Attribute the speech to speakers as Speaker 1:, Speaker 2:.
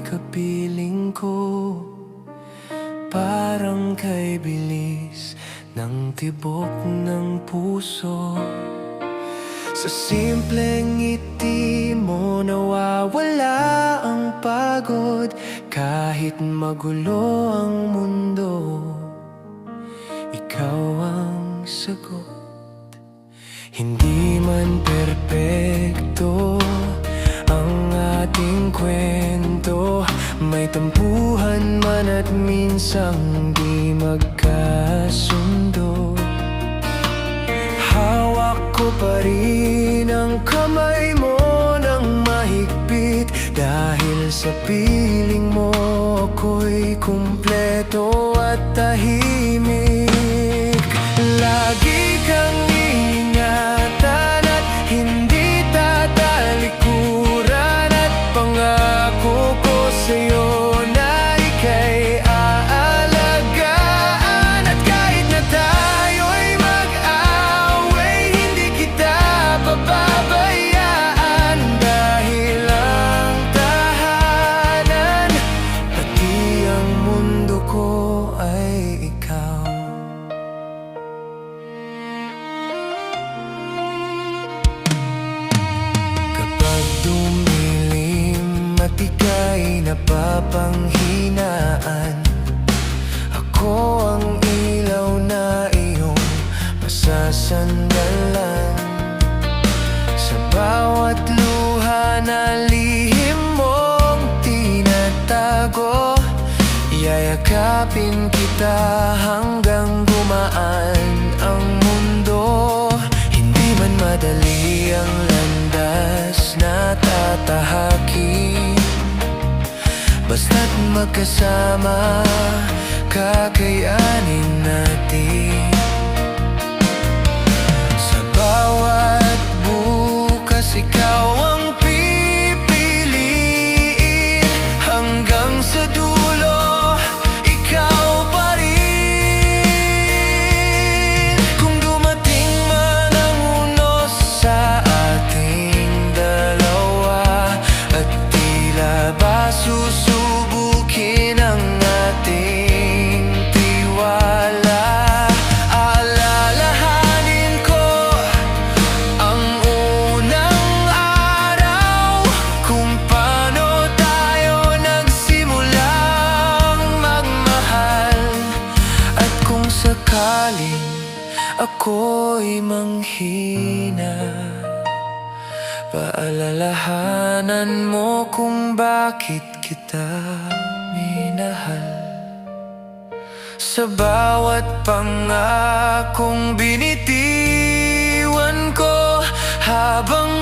Speaker 1: ika'y kapiling ko, parang kay bilis ng tibok ng puso. Sa simpleng ngiti mo nawawala ang pagod. Kahit magulo ang mundo, ikaw ang sagot. Hindi man perpekto ang ating kwento, may tampuhan man at minsang di magkasundo. Hawak ko pa rin ang kamay mo ng mahigpit, dahil sa piling mo ako'y kumpleto at tahimik. Lagi kang ingatan at hindi tatalikuran, at pangako ko sa'yo na ika'y aalagaan. At kahit na tayo'y mag-away, hindi kita pababayaan, dahil ang tahanan, pati ang mundo ko ay ikaw. Kapag dumilim at ika'y napapanghinaan, ako ang ilaw na iyong masasandalan. Sa bawat luha na lihim mong tinatago, yayakapin kita hanggang gumaan ang mundo. Hindi man madali ang landas na tatahakin, basta't magkasama kakayanin natin. Sa bawat bukas ikaw ang pipiliin, hanggang sa dulo ikaw pa rin. Kung dumating man ang unos sa ating dalawa, at tila ba susubukin ang ating tiwala, alalahanin ko ang unang araw, kung paano tayo nagsimulang magmahal. At kung sakaling ako'y manghina, paalalahanan mo kung bakit kita minahal. Sa bawat pangakong binitiwan ko habang